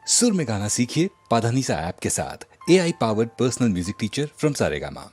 सुर में गाना सीखिए पाधानीसा ऐप के साथ। AI powered personal music teacher from Saregama.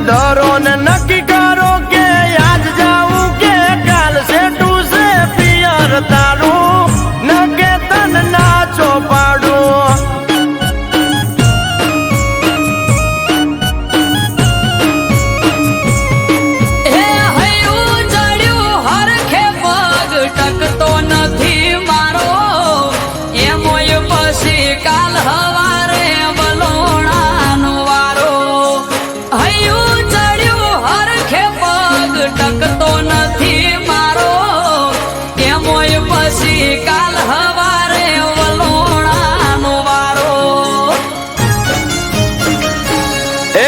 धरो ने नक्की करो के आज जाऊं के काल से टू से पियर तारू नगे तन नाचो पाड़ू हे हयू जड़्यू हरखे पग टकतो नथी मारो एमोय पसी काल हवारे बलोणानो वारो हयू टकतो નથી મારો એમોય પછી કાલ હવારે વલોણાનો વારો એ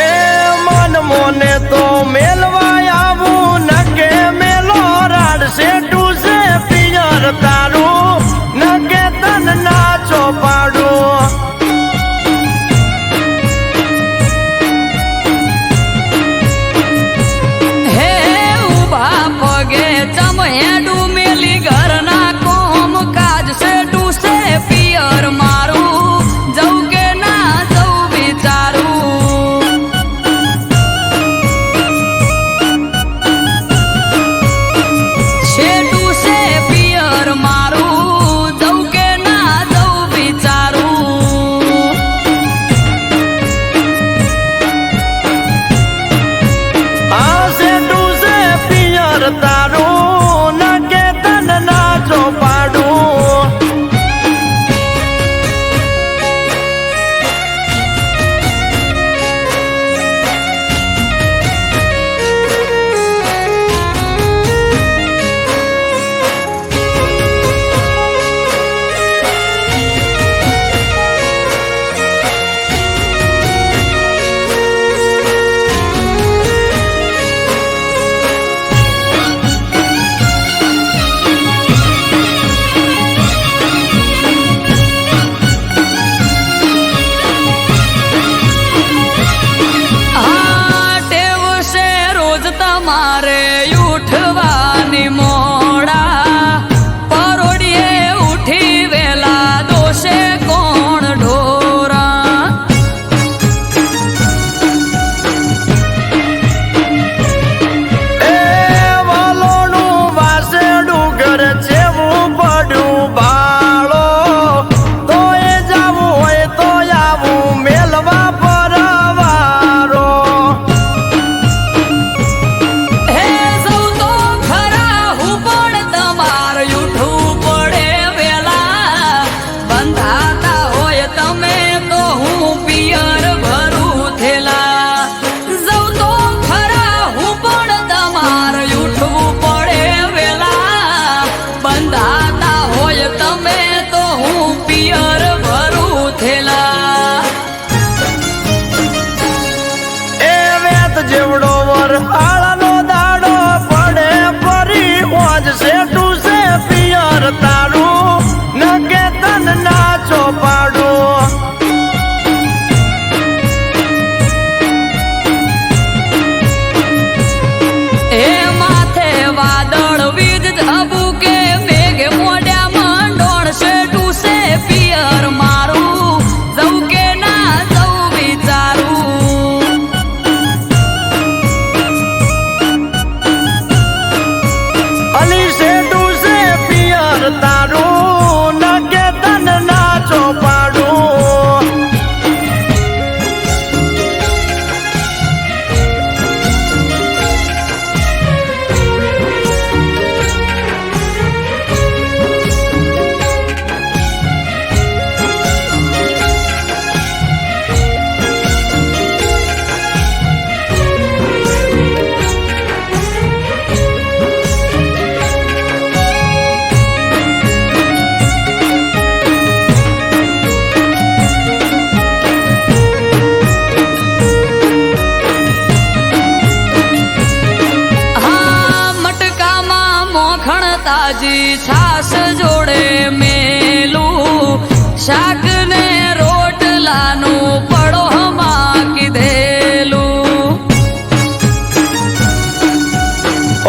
મન મોને તો મેલવા આવું નકે મેલો રાડ સે ટુસે પિયર તારું નકે તન નાચો પાડું જેવડો વર આળાનો દાડો પડે ફરી ઓજ સે ટુ સે પિયર તારું નગે તન નાચો પાડું એ માથે વાદળ વીજ ધબુકે મેઘ મોડ્યા મંડોળ સે ટુ સે પિયર મારું જવું કે ના જવું વિચારું તાજી છાસ જોડે મેલું શાક ને રોટલાનું પડોહમાં કીધેલું.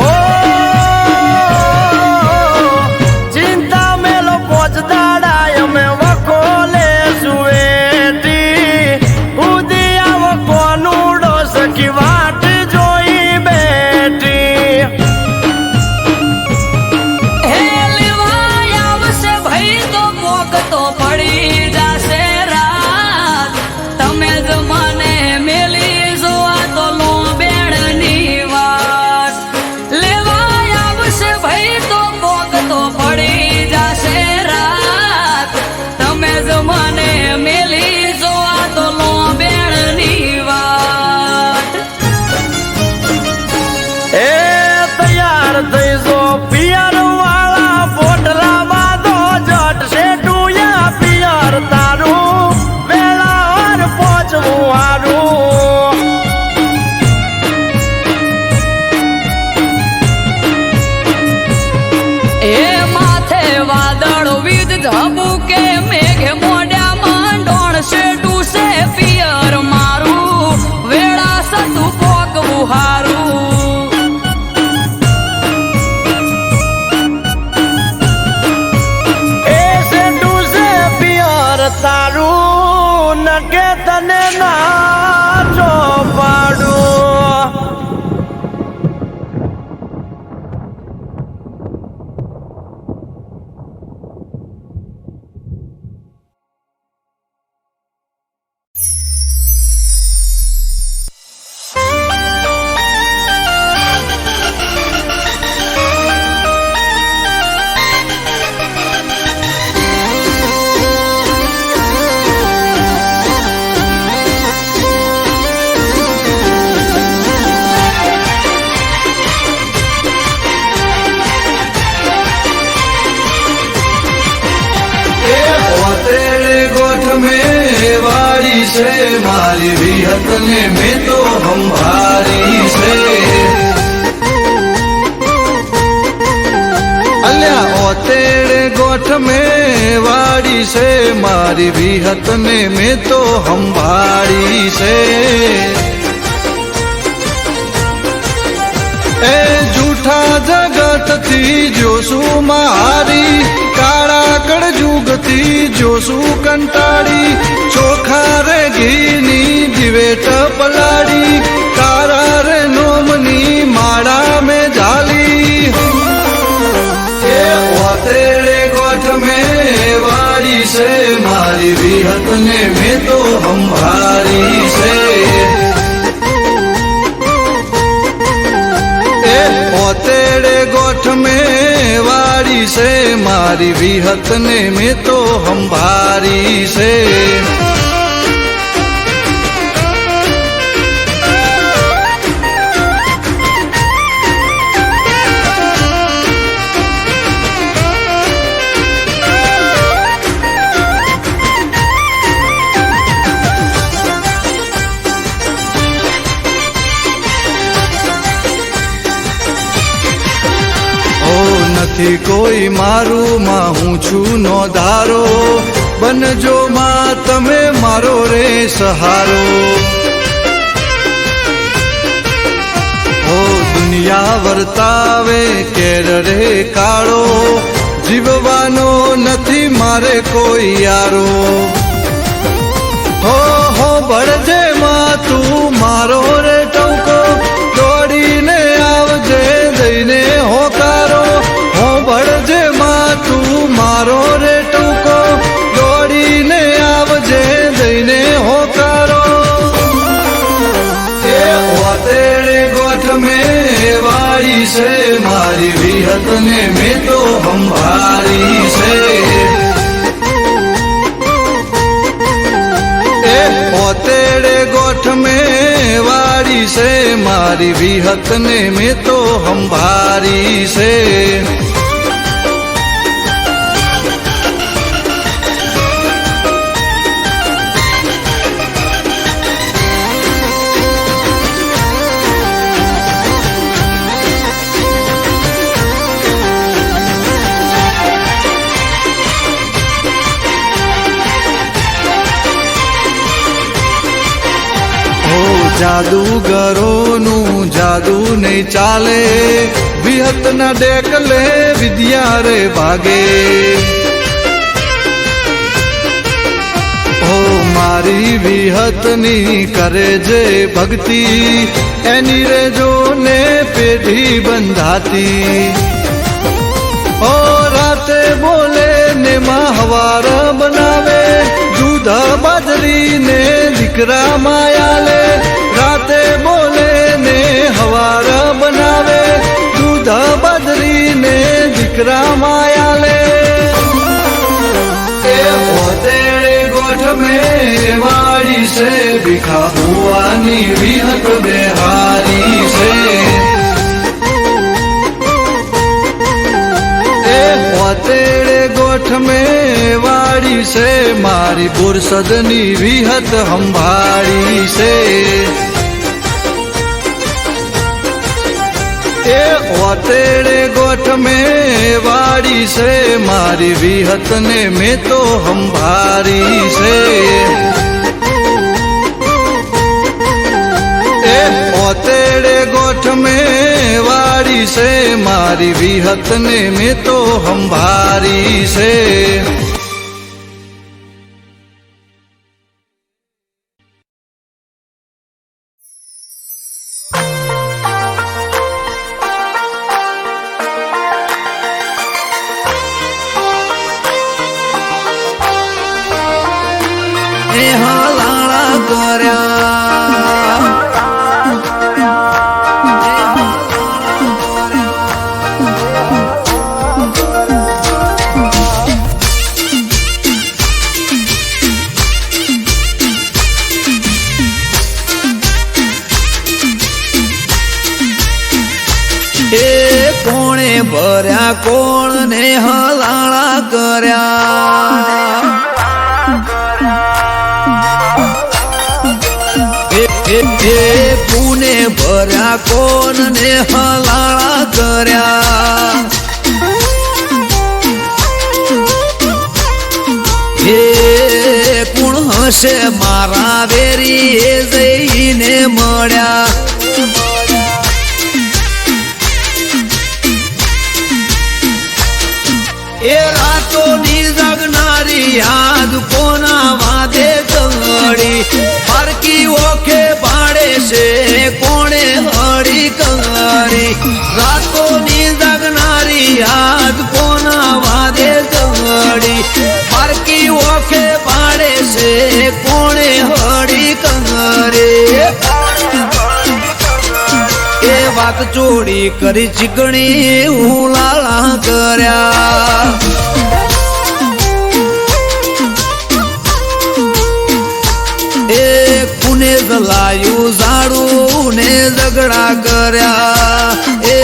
ઓ ચિંતા મેલો પોચદાડા અમે વખોલે સુવેટી ઉદી આવો કોનુડો સખી વાટ જોઈ બેઠી. હે લેવાય આવશે ભાઈ તો મોક તો પડી જાશે રાત. તમે જ મને મેલી જોવા તો લો બેડની વાત. લેવાય આવશે ભાઈ તો મોક તો પડી જાશે રાત. તમે જ મને મેલી જોવા તો લો બેડની વાત. એ તૈયાર થઈ જો પિયર વાળા પોટલા બાંધો જટ શેઠુયા પિયર તારું વેળાવાર પહોંચવું હારું. એ માથે વાદળ વીજ ઝબુકે મેઘે મોઢામાં ડોણશે ડૂસે પિયર મારું વેળા સતું પોકવું હારું. એ શેઠું છે પિયર તારું નકે તને ના જો પાડું. तेरे गोठ में वारी से मारी विहत ने में तो हम भारी से अल्या ओ तेरे गोठ में वारी से मारी विहत ने में तो हम भारी से ए जूठा जगत थी जोसु मारी काळा कड़जुग थी जोसु कंटाड़ी चोखा रे घीनी दिवेट पलाड़ी कारा रे नोमनी माड़ा में झाली ए ओ तेरे गोठ में वारी से मारी विहत ने में तो हम भारी से ओ तेरे गोठ में वारी से मारी विहत ने में तो हम भारी से નથી કોઈ મારું માં હું છું નો ધારો બનજો માં તમે મારો રે સહારો ઓ દુનિયા વર્તાવે કેર રે કાળો જીવવાનો નથી મારે કોઈ યારો હો બળજે માં તું મારો રે ટંકો દોડીને આવજે દઈને હોકારો બળજે માં તું મારો રે ટૂંકો દોડીને આવજે દઈને હોકારો એ તેરે ગોઠ में वारी से मारी विहत ने में तो हम भारी से ओ तेरे गोठ में वारी से मारी विहत ने में तो हम भारी से જાદુગરોનું જાદુ નહીં ચાલે, વિહતના ડેકલે વિદ્યા રે ભાગે. ઓ મારી વિહતની કરે જે ભક્તિ, એની રે જોને પેઢી બંધાતી. ઓ રાતે બોલે ને માં હવાર બનાવે, દૂધ બાજરી ને દીકરા માયાલે. રાતે બોલે ને હવાર બનાવે, દૂધ બાજરી ને દીકરા માયાલે. એ પોતેડે ગોઠ में वाड़ी से बिखा हुआनी विहत बेहारी से. ए पोतेड़े गोठ में वाड़ी से मारी बुरसदनी विहत हंभारी से. ए ओतेड़े गोठ में वाड़ी से मारी विहत ने में तो हंभारी से. ए ओतेड़े गोठ में वाड़ी से मारी विहत ने में तो हंभारी से. કોણે ભર્યા કોણ ને હલાળા કર્યા. પુને ભર્યા કોણ ને હલાળા કર્યા. હે કોણ હશે મારા વેરી એ જઈને મળ્યા. એ રાતોની જગનારી યાદ કોના વાદે કંગડી, પારકી ઓખે પાડે છે કોણે હળી કંગડી. રાતોની જગનારી યાદ કોના વાદે કંગડી, પારકી ઓખે પાડે છે કોણે હળી કંગડી. એ વાત ચોરી કરી ચીકણી હું લાલા કર્યા. એ કુને જલાયું ઝાડું ને ઝઘડા કર્યા. એ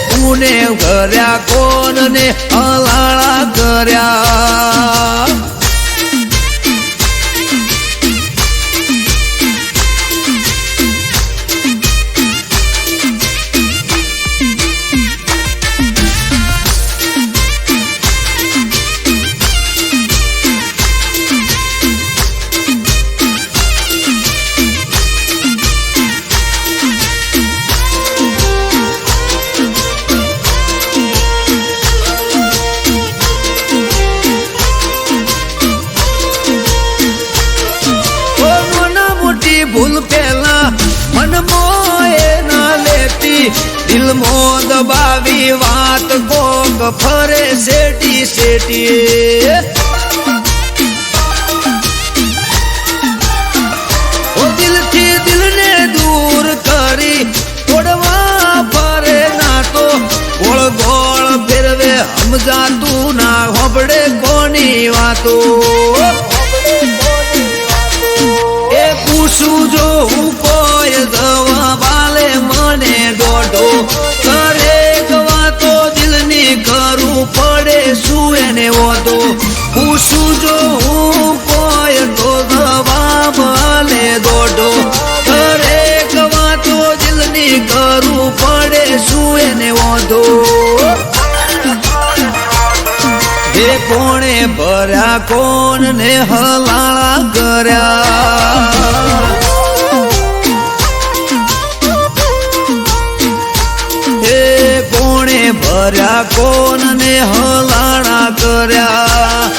કુને કર્યા કોણ ને હલાળા કર્યા. ભૂલ પેલા મન મોએ ના લેતી, દિલ મો દબાવી વાત કોક ફરે શેટી શેટી. ઓ દિલથી દિલને દૂર કરી તોડવા ફરે ના તો ગોળ ગોળ ફેરવે સમજાતું ના હોબડે કોની વાતો. પૂછું જો હું કોઈ દવા બાલે મને દોઢો કરે વાતો દિલની કરું પડે શું એને વધો. પૂછું જો હું કોઈ તો દવા બાલે દોઢો કરે વાતો દિલની કરું પડે શું એને વધો. એ કોણે ભર્યા કોણ ને હલાળા કર્યા. ભર્યા કોનને હલાણા કર્યા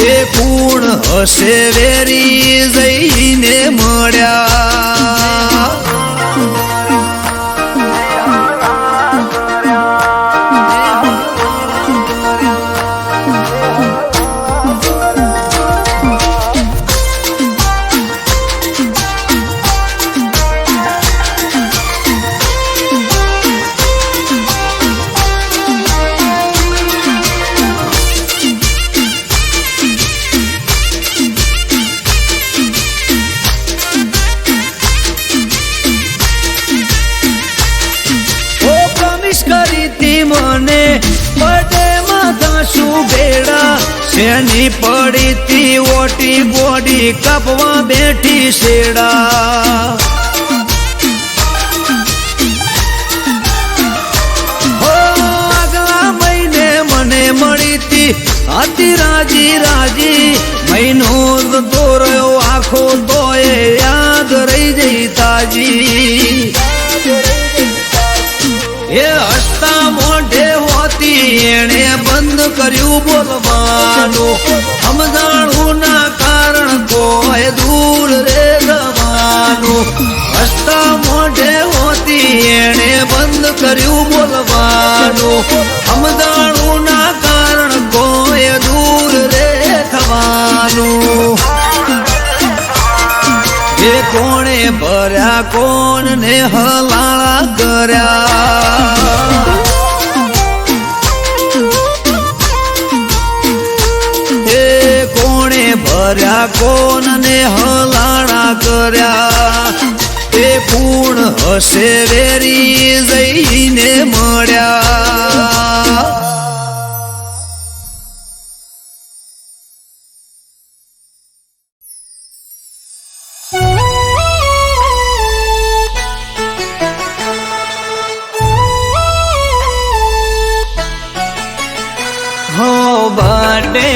એ કુણ હશે વેરી જઈને મળ્યા મને બડે માં શું ભેડા શેની પડી તી ઓટી બોડી કપવા બેઠી શેડા હો આગલા મહિને મને મળી તી હતી રાજી રાજી મહિનો દોર્યો આખો તોય યાદ રહી જઈ તાજી એ હસતા મોઢે હોતી એણે બંધ કર્યું બોલવાનું સમજાણું ના કારણ કોઈ દૂર રે જવાનું હસતા મોઢે હોતી એણે બંધ કર્યું બોલવાનું સમજાણું ના કારણ કોઈ દૂર રે થવાનું એ કોણે ભર્યા કોણને હલાળા કર્યા એ કોણે ભર્યા કોણને હલાળા કર્યા એ પૂર્ણ હશે વેરી જઈને મળ્યા બર્થડે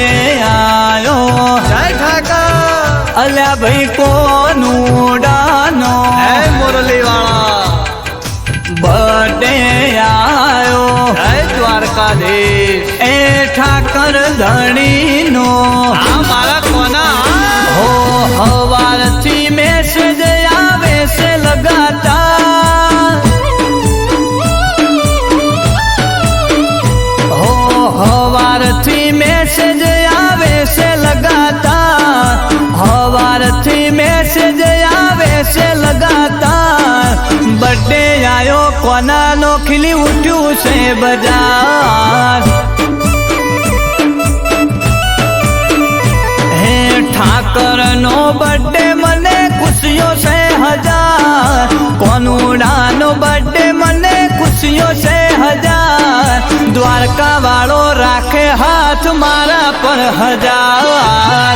આયો જય ઠાકર અલ્યા ભાઈ કોનું ડાનો મુરલી વાળા બર્થડે આયો જય દ્વારકાધીશ એ ઠાકર ધણીનો આ મારા કોના હો હવારથી મેસેજ આવે છે લગાતાર હો હવારથી મેસેજ આવે છે લગાતાર હવારથી મેસેજ આવે છે લગાતાર બર્થડે આયો કોનાનો ખીલી ઉઠ્યું છે બજાર હે ઠાકરનો બર્થડે મને ખુશીઓ છે હજાર કોનુડાનો બર્થડે મને ખુશીઓ છે હજાર દ્વારકા વાળો રાખે હાથ મારા પર હજાર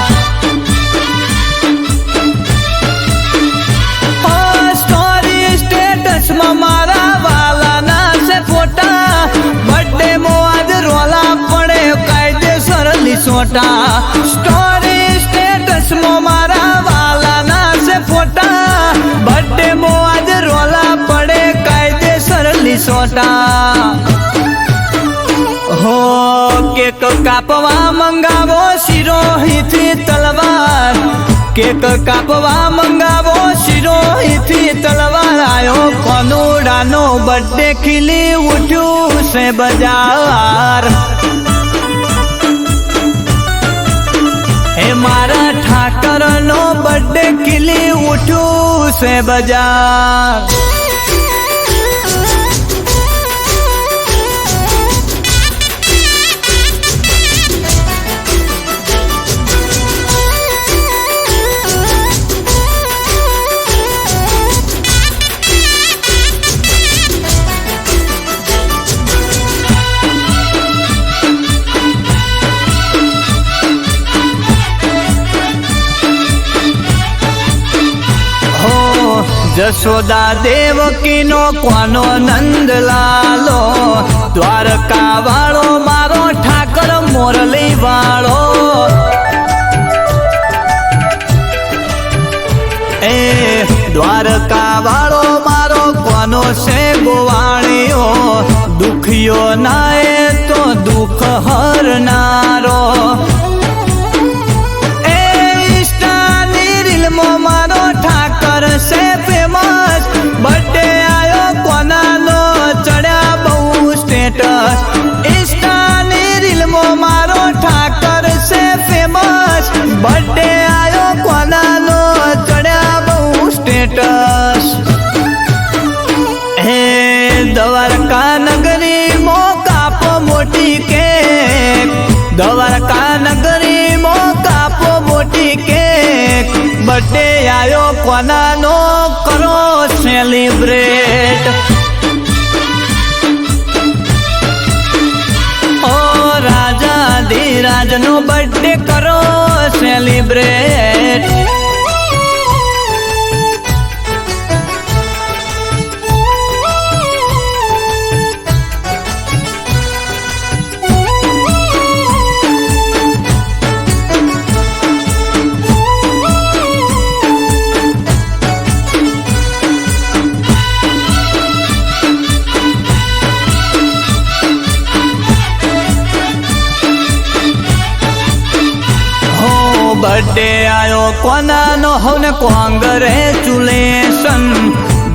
સ્ટોરી સ્ટેટસમાં મારા વાલાના છે ફોટા બર્થડે મોજ રોલા પડે કાયદેસર લીસોટા સ્ટોરી સ્ટેટસમાં મારા વાલાના છે ફોટા બર્થડે મોજ રોલા પડે કાયદેસર લીસોટા હો કેક કાપવા મંગાવો શિરોહીથી તલવાર કેક કાપવા મંગાવો શિરોહીથી તલવાર આયો કોનુડાનો બર્થડે ખીલી ઉઠ્યું છે બજાર હે મારા ઠાકરનો બર્થડે ખીલી ઉઠ્યું છે બજાર જશોદા દેવકીનો કોનો નંદલાલો દ્વારકા વાળો મારો ઠાકર મોરલી વાળો એ દ્વારકા વાળો મારો કોનો છે ગોવાળીઓ દુખિયો નાએ તો દુઃખ હરનારો એ ઇન્સ્ટાની રીલમાં મારો ઠાકર છે ફેમસ બર્થડે આયો કોનાનો ચડ્યા બહુ સ્ટેટસ ઇન્સ્ટાની રીલમાં મારો ઠાકર છે ફેમસ બર્થડે આયો કોનાનો ચડ્યા બહુ સ્ટેટસ હે દ્વારકા નગરી મો કાપો મોટી કેક દ્વારકા નગરી મો કાપો મોટી કેક બર્થડે આયો કોનાનો કરો સેલિબ્રેટ ઓ રાજા ધીરાજનો બર્થડે કરો સેલિબ્રેટ બર્થડે આયો કોનાનો હવને કોંગ્રેચ્યુલેશન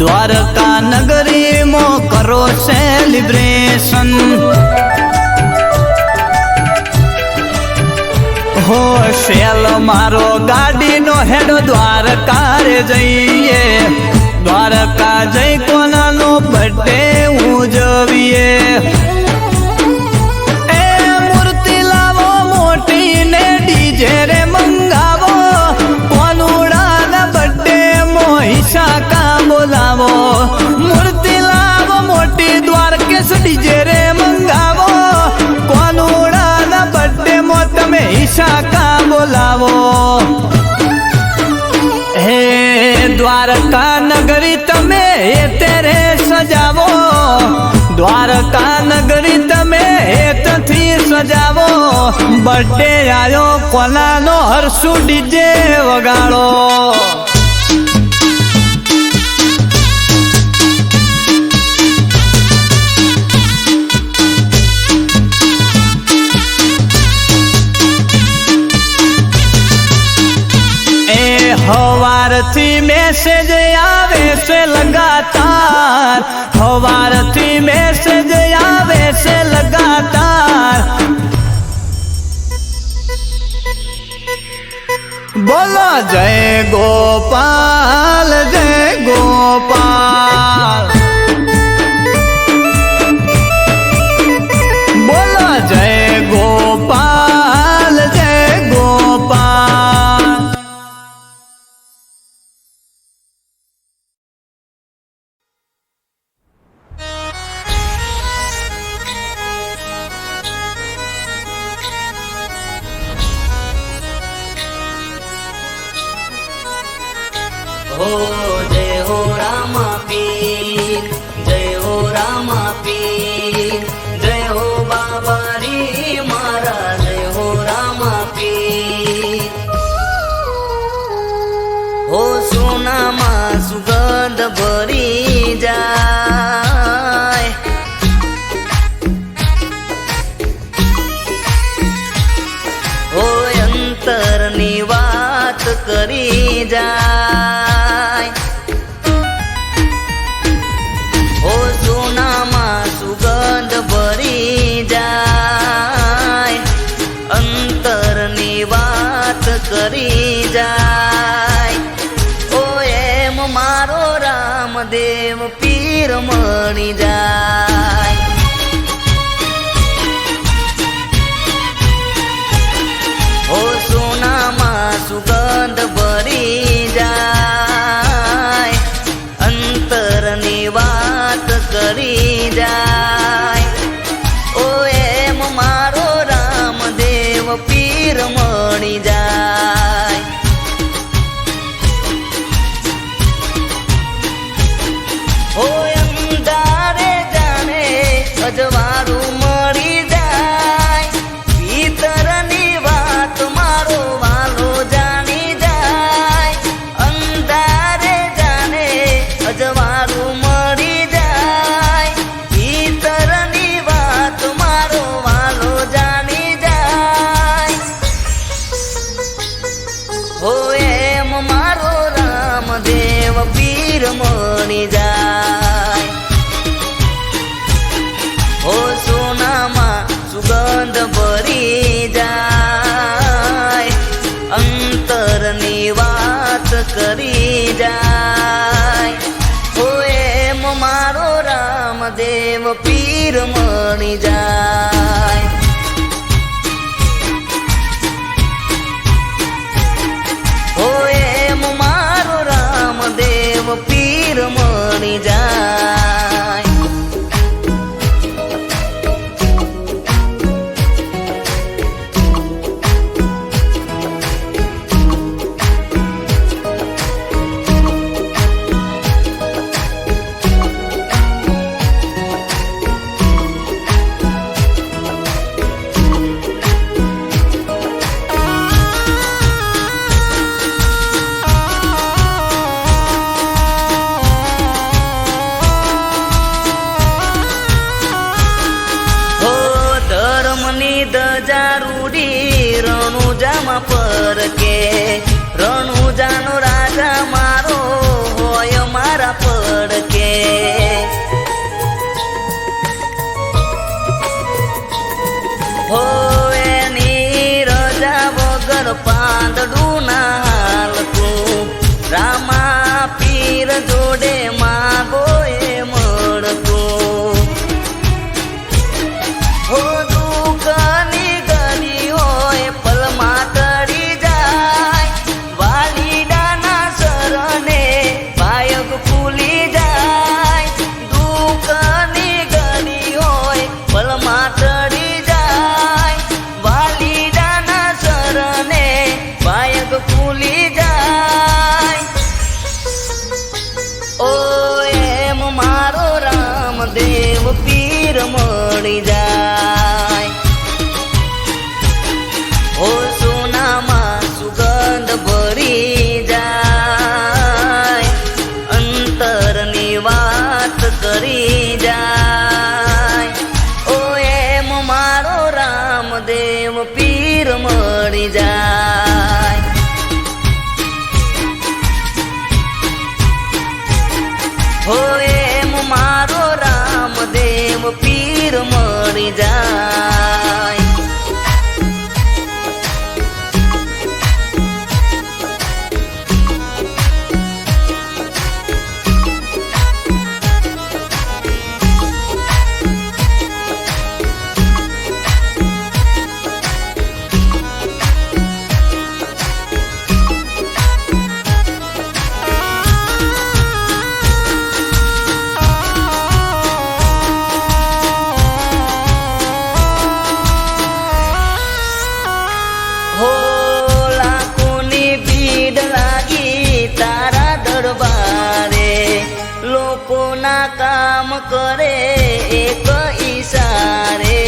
દ્વારકા નગરીમાં કરો સેલિબ્રેશન હો શેલ મારો ગાડીનો હેડો દ્વારકા રે જઈએ દ્વારકા જઈ કોનાનો બર્થડે ઉજવીએ એ મૂર્તિ લાવો મોટી ને ડીજે રે મંગાવો કોનુડાના બર્થડે મોહિસા કા બોલાવો મૂર્તિ લાવો મોટી દ્વારકેશ ડીજે રે મંગાવો કોનુડાના બર્થડે મો તમે હિસા કા બોલાવો હે દ્વારકા નગરી તમે તેરે સજાવો દ્વારકા નગરી તમે હેતથી સજાવો બર્થડે આયો કોનાનો હરસુ ડીજે વગાડો હવારથી મેસેજ આવે છે લગાતાર હવારથી મેસેજ આવે છે લગાતાર બોલો જય ગોપાલ જય ગોપાલ બોલો જય ગોપાલ જય ગોપાલ हो जय हो रामा पीर जय हो रामा पीर जय हो बाबा रे मारा जय हो रामा पीर हो सोना मा सुगंध भरी जाय हो अंतर नी वात करी जाय हो सोनामा सुगंध भरी जाय अंतरनी वात करी जाय ओ एम मारो रामदेव पीर मणी जाय हो सोनामा सुगंध भरी जाय अंतरनी वात करी जाय ओ एम मारो रामदेव पीर मणी जाय हो अंधारे जाने अजवारू मरी जाय भीतरनी वात मारो वालो जानी जाय अंधारे जाने अजवारू मरी जाय भीतर જાય. હો એમ મારો રામદેવ પીર મળી જાય. હો એમ મારો રામદેવ પીર મળી જાય. ધજારૂડી રણુજામાં પરકે. રણુજાનો રાજા મારો હોય મારા પડકે. હો એની રજા વગર પાંદડું ના હાલતું. રામા પીર જોડે માગો એ મળતું. હો દુઃખની ગળી હોય પલમાં ટળી જાય. વાલીડાના શરણે પાયક ફૂલી જાય. દુઃખની ગળી હોય પલમાં ટળી જાય. વાલીડાના શરણે પાયક ફૂલી જાય. ઓ એમ મારો રામદેવ પીર મળી જાય. ઓ સોનામાં સુગંધ ભરી જાય. અંતરની વાત કરી જાય. ઓ એમ મારો રામદેવ પીર મળી જાય. હો એમ મારો રામદેવ પીર મળી જાય. હો લાખોની ભીડ લાગી તારા દરબારે. લોકોના કામ કરે એક ઈશારે.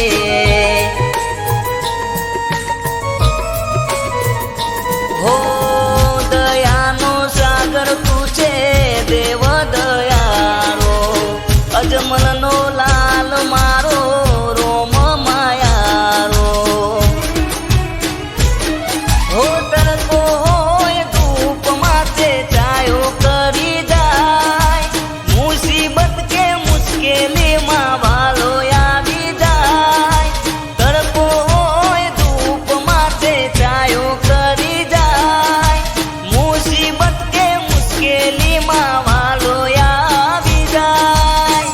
હો દયાનો સાગર તું છે દેવ દયાળો. અજમલનો લાલ મારો રોમ માયારો. હો તડકો હોય ધૂપ માથે ચાયો કરી જાય. મુસીબત કે મુશ્કેલીમાં વાલો આવી જાય. તડકો હોય ધૂપ માથે ચાયો કરી જાય. મુસીબત કે મુશ્કેલીમાં વાલો આવી જાય.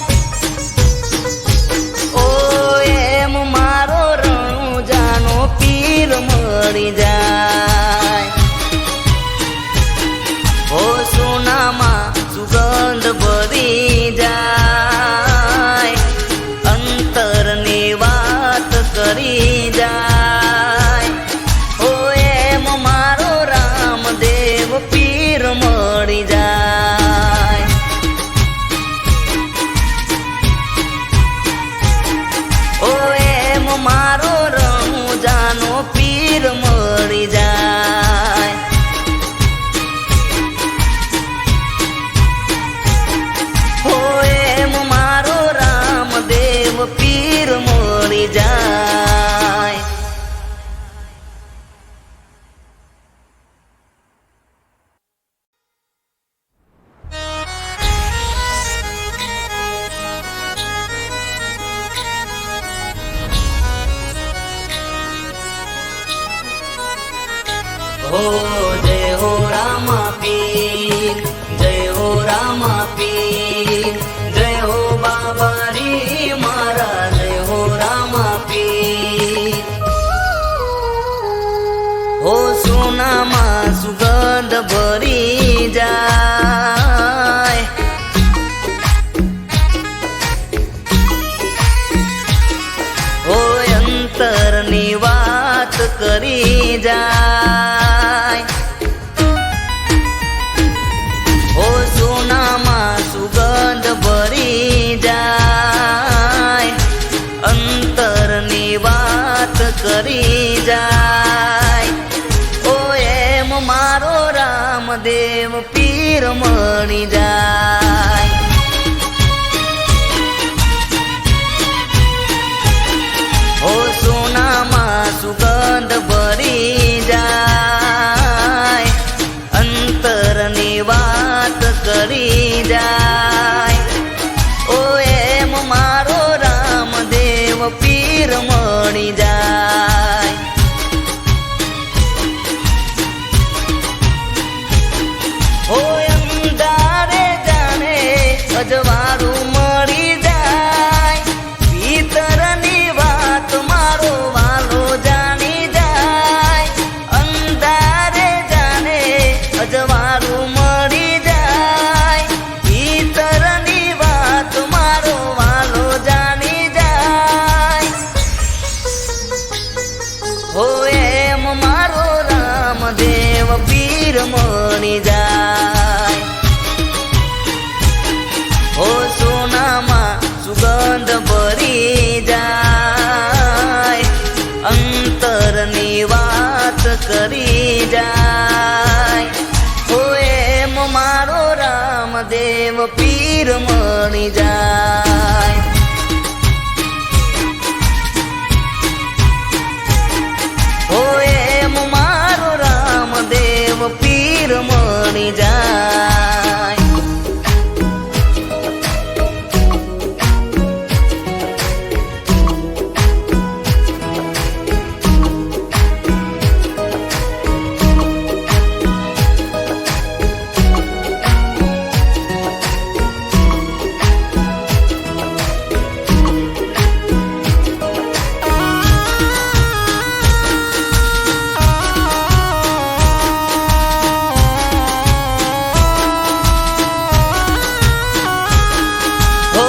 સુગંધ ભરી જાય. હોય અંતરની વાત કરી જાય. ઓ સોનામાં સુગંધ ભરી જાય. અંતરની વાત કરી જાય. ઓ એમ મારો રામદેવ પીર મળી જાય. ઓ સોનામાં સુગંધ ભરી જાય. અંતરની વાત કરી જાય. ઓ એમ મારો રામદેવ પીર મળી જાય. ઓ અંધારે જાણે અજવાળું મળી જાય. ભીતરની વાત મારો વાલો જાણી જાય. અંધારે જાણે અજવાળું મળી જાય. ભીતરની વાત મારો વાલો જાણી જાય. હો એમ મારો રામદેવ પીર મળી જાય. હો સોનામાં સુગંધ ભરી જાય. અંતરની વાત કરી જાય. હો એમ મારો રામદેવ પીર મળી જાય. હો એમ મારો રામદેવ પીર મળી જાય. હો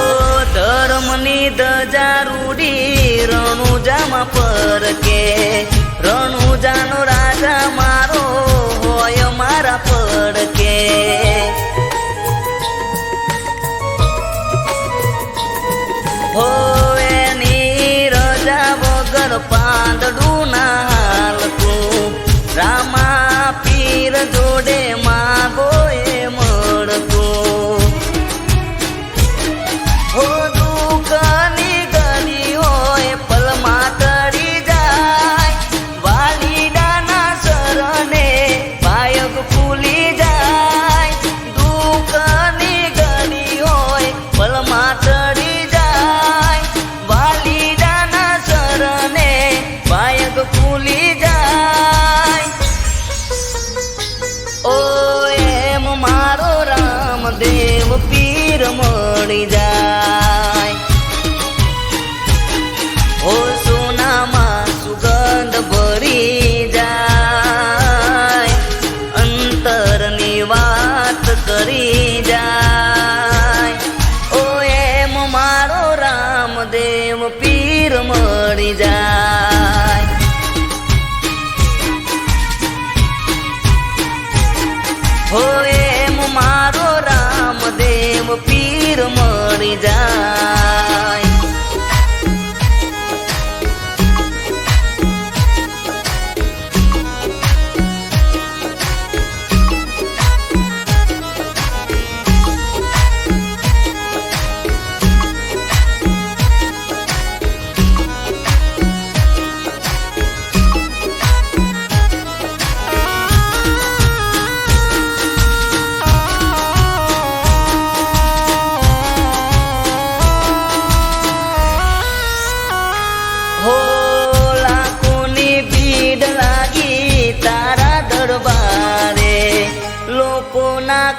ધર્મની ધજા રૂડી રણુજામાં પરકે. રણુજાનો રાજા મારો હોય મારા પડકે. હો એની રજા વગર પાંદડું ના હાલતું. રામા પીર જોડે માગો એ મળતું. હો દુઃખની ઘડી હોય પલમાં તરી જાય. વાલીડાના શરણે બાયક ફૂલી જાય. દુઃખની ઘડી હોય પલમાં તરી જાય. વાલીડાના શરણે બાયક ફૂલી જાય. ઓ એમ મારો રામદેવ પીર મળી જાય. ઓ સોનામાં સુગંધ ભરી જાય. અંતરની વાત કરી જાય. ઓ એમ મારો રામદેવ પીર મળી જાય. હો એમ મારો રામદેવ પીર મળી જાય.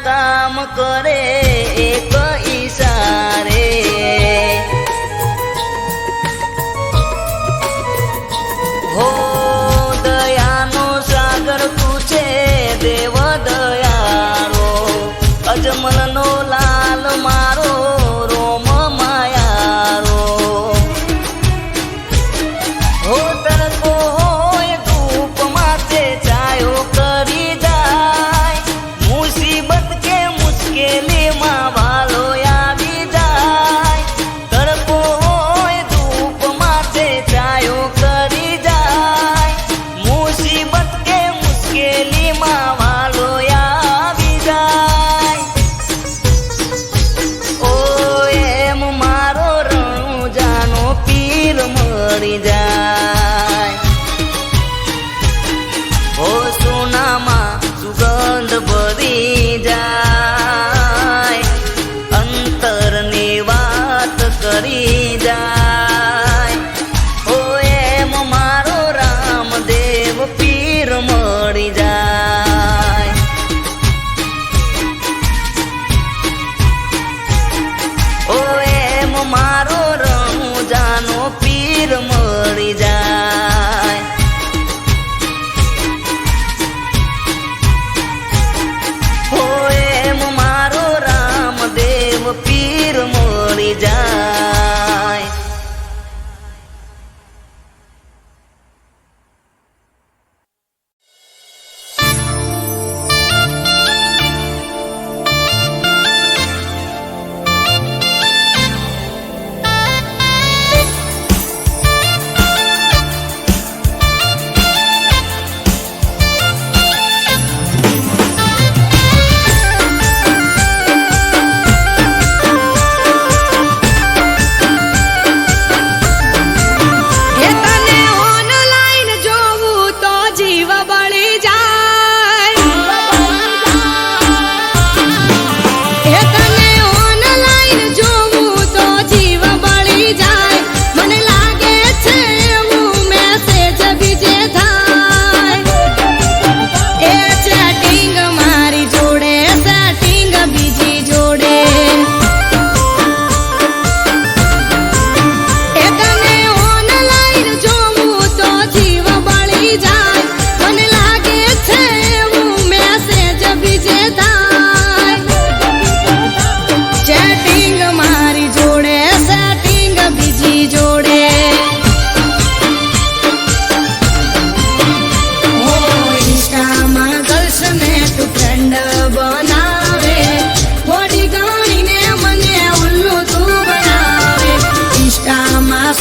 કામ કરે એક ઈશારે. હો દયાનો સાગર તું છે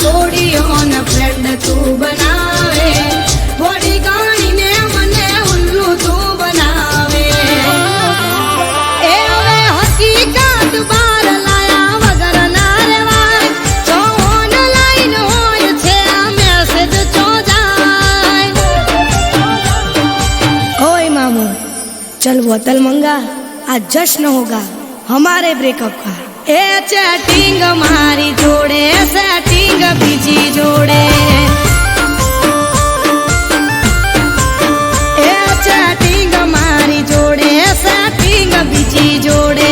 સોડીઓને ફ્રેન્ડ તું બનાવે બોડી ગાણીને મને ઉલ્લુ તું બનાવે એ હવે હકીકત બાર લાયા વગર ના રેવાય જો ઓનલાઈન હોય છે આ મેસેજ ચો જાય ओए मामू चल बोतल मंगा आज जश्न होगा हमारे ब्रेकअप का ए चैटिंग मारी जोड़े सेटिंग बीजी जोड़े ए चैटिंग मारी जोड़े सेटिंग बीजी जोड़े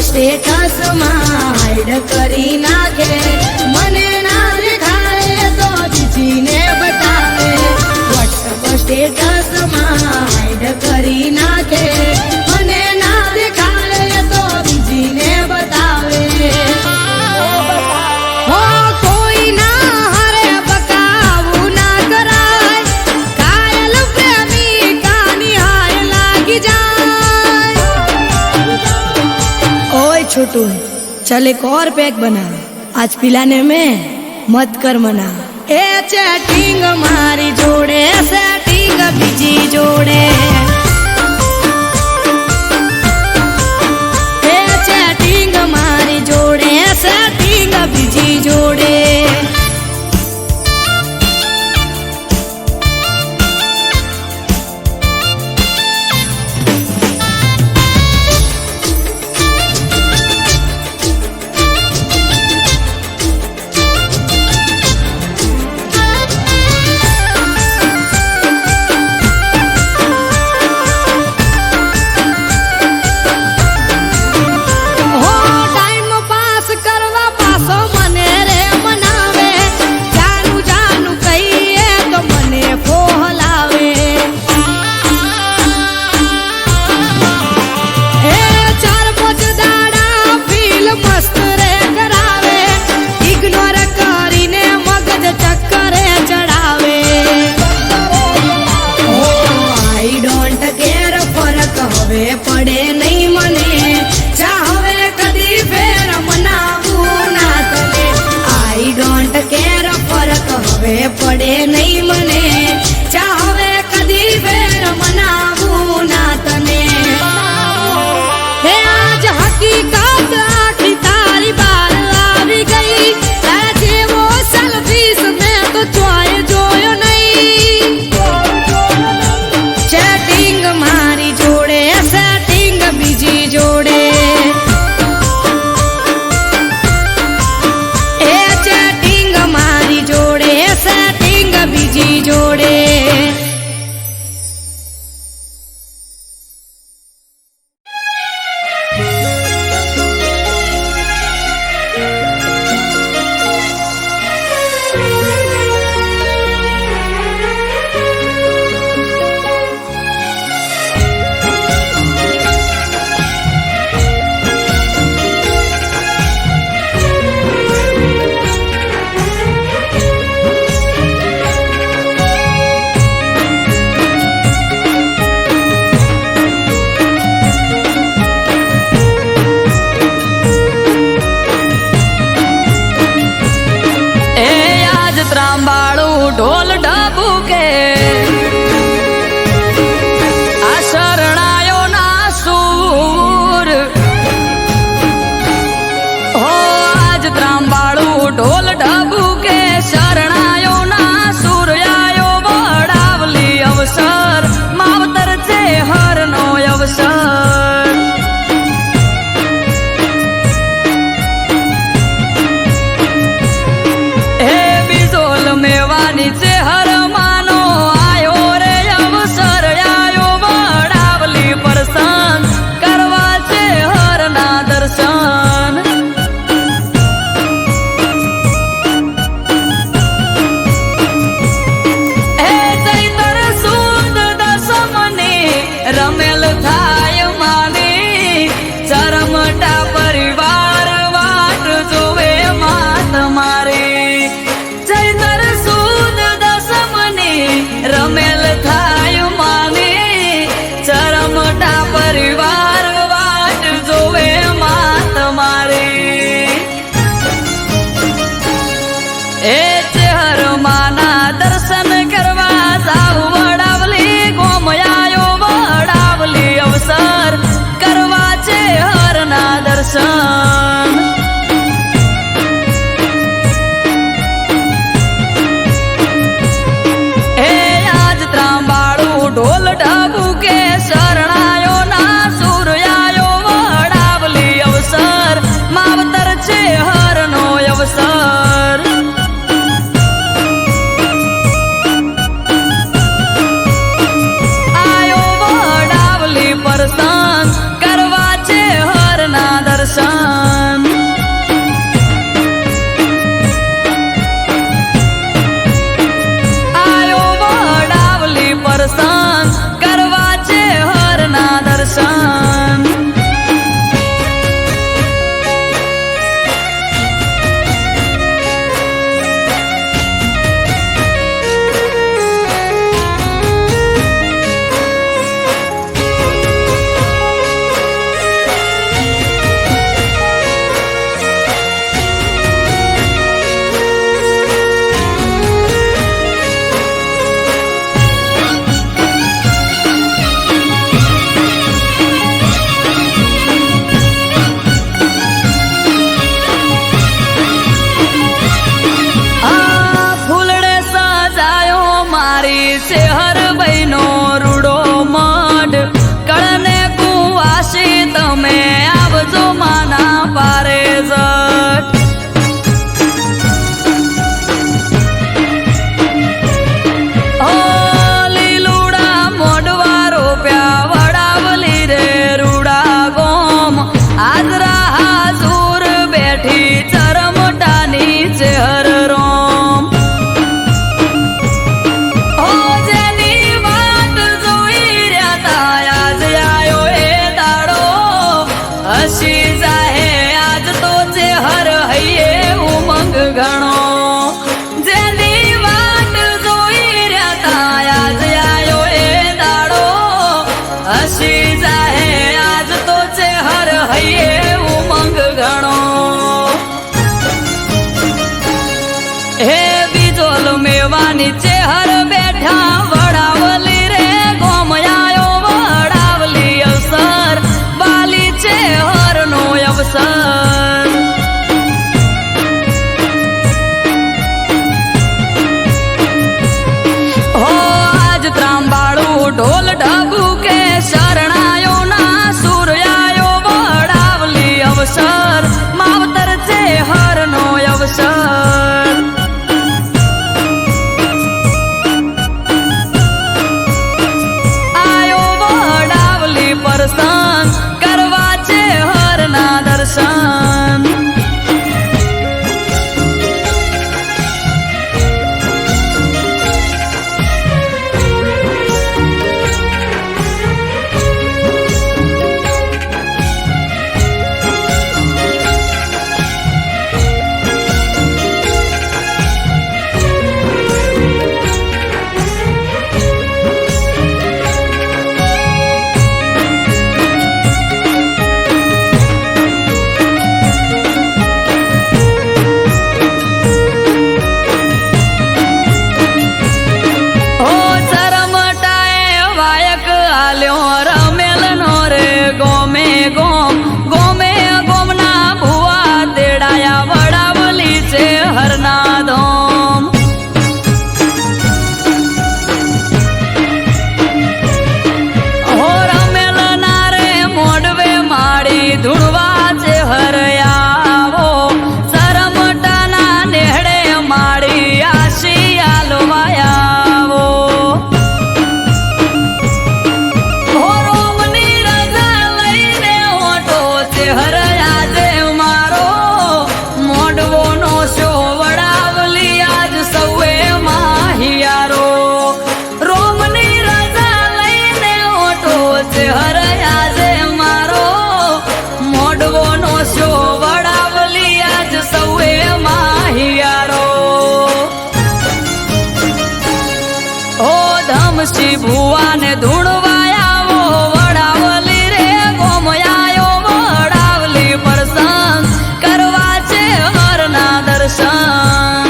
स्टेटस हाइड करी नाखे मने ना देखाए तो बीजी ने बतावे व्हाट्सएप स्टेटस हाइड करी नाखे मने ना देखाए तो बीजी ने बतावे हो कोई ना हरे बकाऊ ना कराय कायल प्रेमी का निहाय लागी जाए ओए छोटू चल एक और पैक बना आज पिलाने में मत कर मना ए चैटिंग मारी जोड़े सेटिंग बीजी जोड़े ए चैटिंग मारी जोड़े सेटिंग बीजी जोड़े પડે નહીં મને ચાહવે કદી ફેર મનાવું ના તને આઈ ડોન્ટ કેર ફરક હવે પડે નહીં મને ચાહવે કદી ફેર મનાવું ના તને હે આજ હકીકત આખી તારી બાર આવી ગઈ તારા જેવો સેલ્ફીસ મેં તો ચોય જોયો નહીં ચેટિંગ મારી જોડે સેટિંગ બીજી જોડે એ ચેટિંગ મારી જોડે સેટિંગ બીજી જોડે ઢોલ ઢબુકે આ શરણાયો ના સૂર હો આજ ત્રાંબાળું ઢોલ ઢબુકે શરણાયો ના સૂર આયો વડાવલી અવસર માવતર છે હરનો અવસર દર્શન એ આજ ત્રાંબાળું ઢોલ ઢબુકે શરણાયો ના સૂર્યાયો વડાવલી અવસર માવતર છે હરનો અવસર આયો વડાવલી પરસન કરવા છે હરના દર્શન આયો વડાવલી પરસન કરવા છે હરના દર્શન શહેર બહેનો રૂડો મઢ કળને કુવાસી તમે આવજો માના પારે જટ ઓ લીલુડા મોઢવા રોપ્યા વડાવલી રે રૂડા ગોમ આદરા હાજુર બેઠી ચરમટાની ચહેર રોમ હસી જાહે આજ તો ચહેર હૈયે ઉમંગ ઘણો જેની વાટ જોઈ રહ્યા તા આજ આયો એ દાડો હસી જાહે આજ તો ચહેર હૈયે ઉમંગ ઘણો હે બીજોલ મેવાની ચહેર બેઠા વડાવલી રે ગોમયાયો વડાવલી અવસર બાલી છે હરનો અવસર હો આજ ત્રાંબાળું ઢોલ ઢબુકે શરણાયો ના સૂર્યાયો વડાવલી અવસર માવતર છે હરનો અવસર આયો વડાવલી પરસન કરવા છે હરના દર્શન ધમસી ભુવાને ધૂણવાયાવો વડાવલી રે ગોમયાયો વડાવલી પરસંગ કરવા છે હરના દર્શન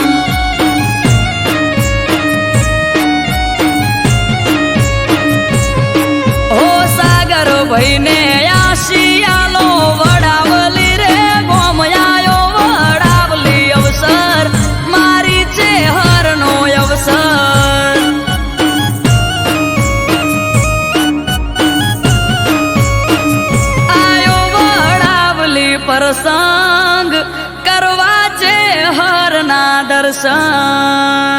ઓ સાગર ભાઈને આશિયાલો વડાવલી રે પ્રસંગ કરવા છે હરના દર્શન.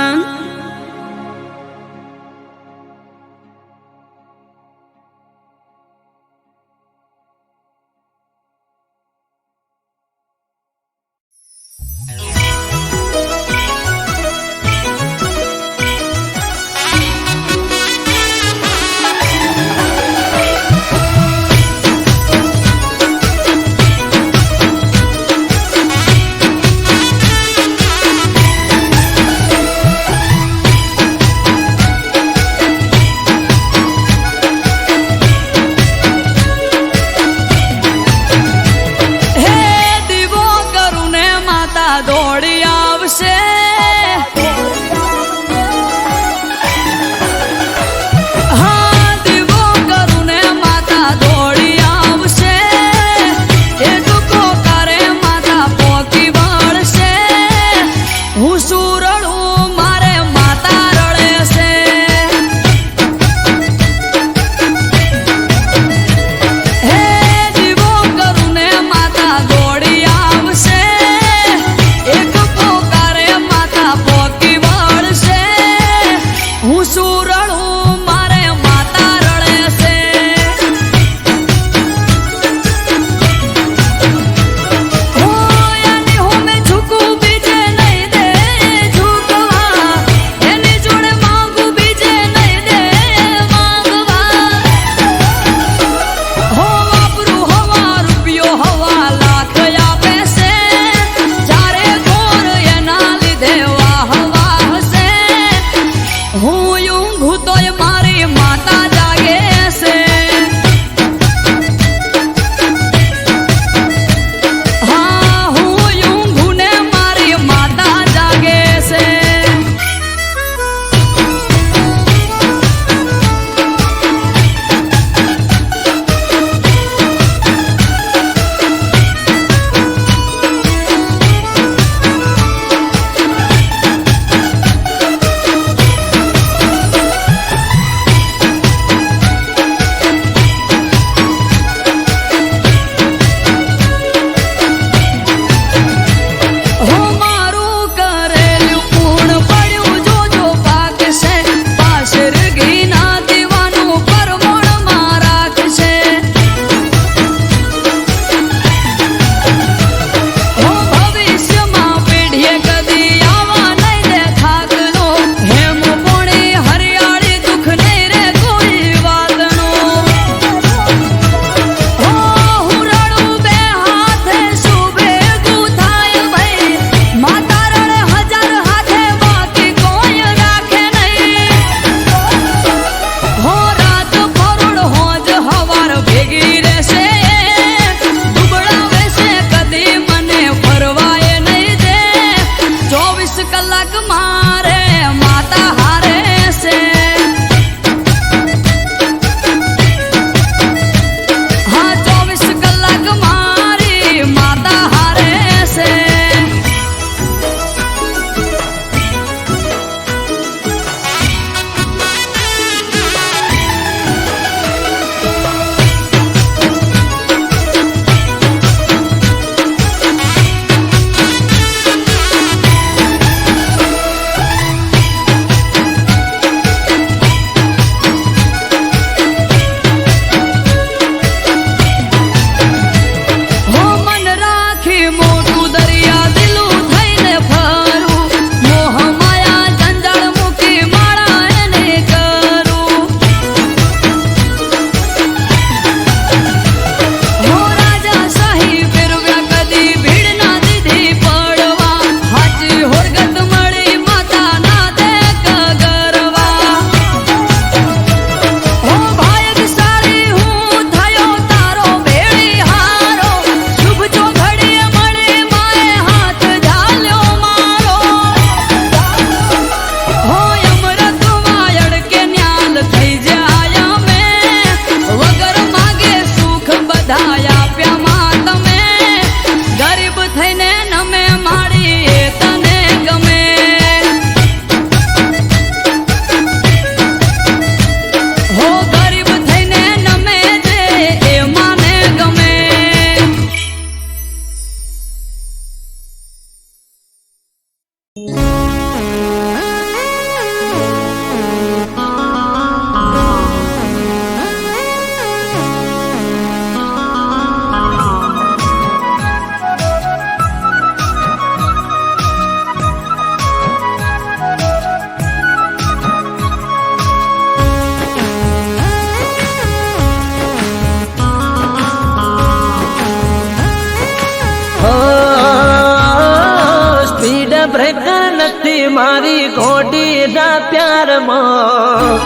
મારી ઘોડીના પ્યારમાં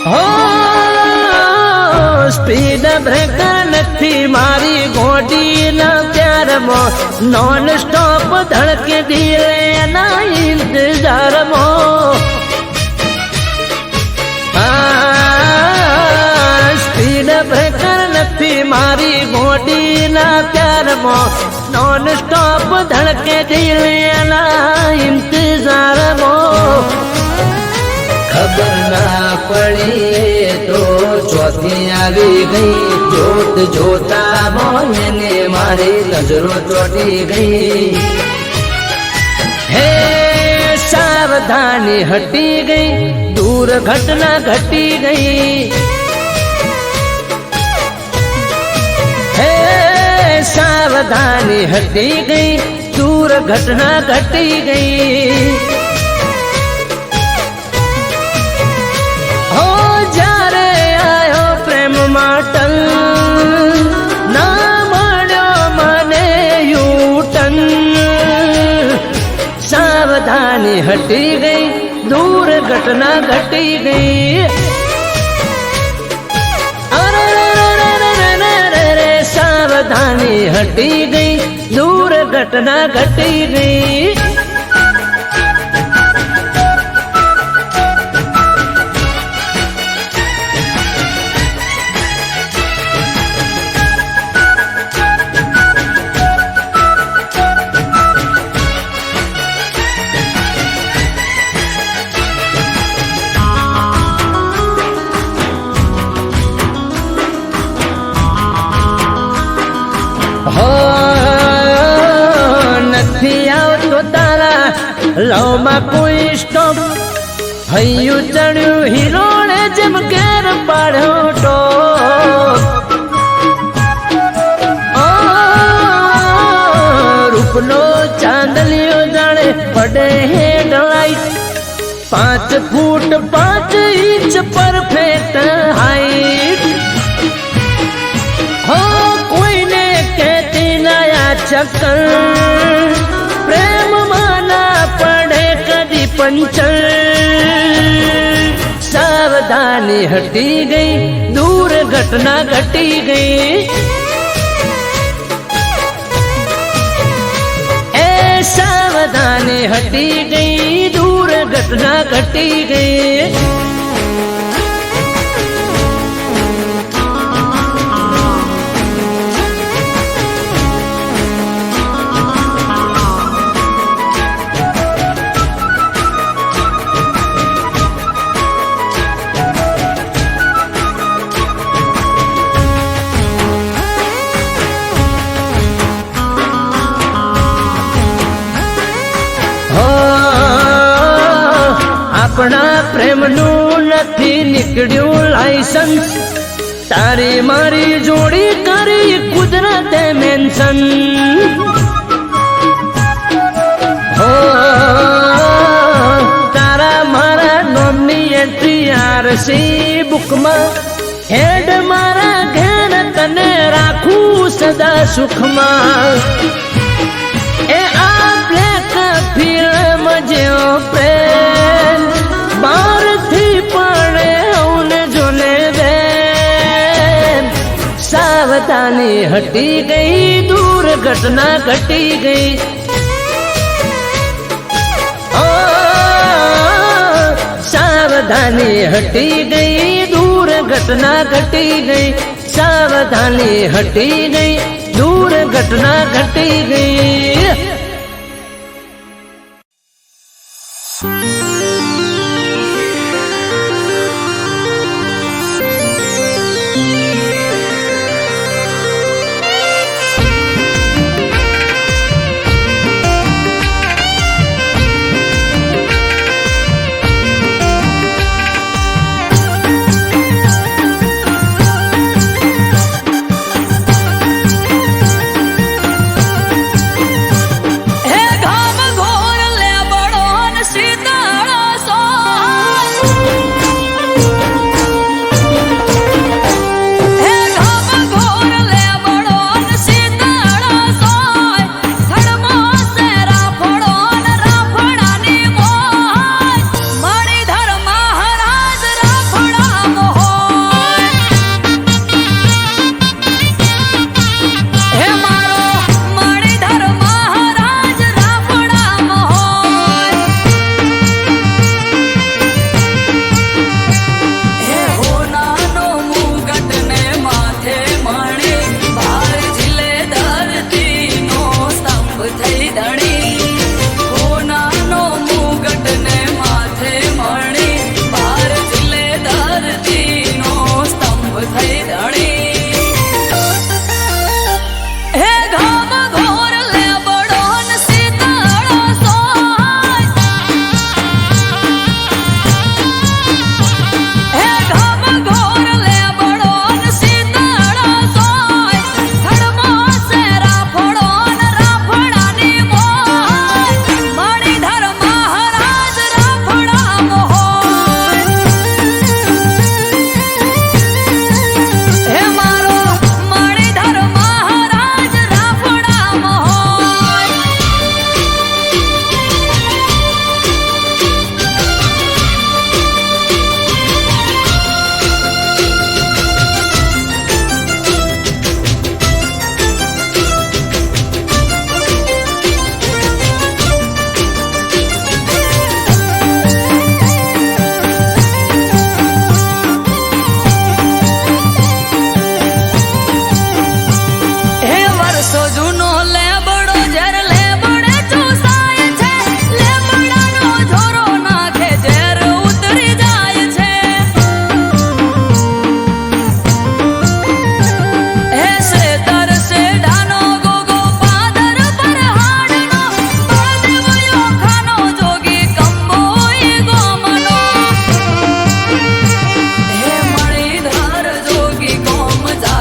હો સ્પીડ બ્રેકર નથી મારી ઘોડીના પ્યારમાં નોન સ્ટોપ ધડકે દિલેના ઇંતજારમાં સ્પીડ બ્રેકર નથી મારી ઘોડીના પ્યારમાં નોન સ્ટોપ ધડકે દિલેના ઇંતજારમાં ખબર ના પડી તો ચોથી આવી ગઈ જોત જોતા મોને મારી નજરો ચોટી ગઈ હે સાવધાની હટી ગઈ દૂર ઘટના ઘટી ગઈ હે સાવધાની હટી ગઈ દૂર ઘટના ઘટી ગઈ માટલ ના મળ્યો મને યુટન સાવધાની હટી ગઈ દૂર ઘટના ઘટી ગઈ અરે સાવધાની હટી ગઈ દૂર ઘટના ઘટી ગઈ નથી આવતો તારા લવમાં કોઈ સ્ટોપ હૈયું ચડ્યું હિરોળે જેમ ઘેર પાડ્યો ટોપ રૂપનો ચાંદલિયો જાણે પડે હેડલાઇટ 5 ફૂટ 5 ઇંચ પરફેક્ટ હાઈટ હો કોઈને કહેતી નયા ચક્કર પ્રેમમાં ના પડે કદી પંચર સાવધાની હટી ગઈ દૂર ઘટના ઘટી ગઈ એ સાવધાની હટી ગઈ દૂર ઘટના ઘટી ગઈ આપણા પ્રેમનું નથી નીકળ્યું લાયસન્સ તારી મારી જોડી કરી કુદરતે મેન્શન હો તારા મારા નામની એન્ટ્રી આરસી બુકમાં હેડ મારા ઘેર તને રાખું સદા સુખમાં એ આ બ્લેક ફિલ્મ જેવો પ્રેમ બારથી પડે ઉને જોને બેન સાવધાની હટી ગઈ દૂર ઘટના ઘટી ગઈ સાવધાની હટી ગઈ દૂર ઘટના ઘટી ગઈ સાવધાની હટી ગઈ દૂર ઘટના ઘટી ગઈ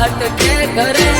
વાટ કે ઘરે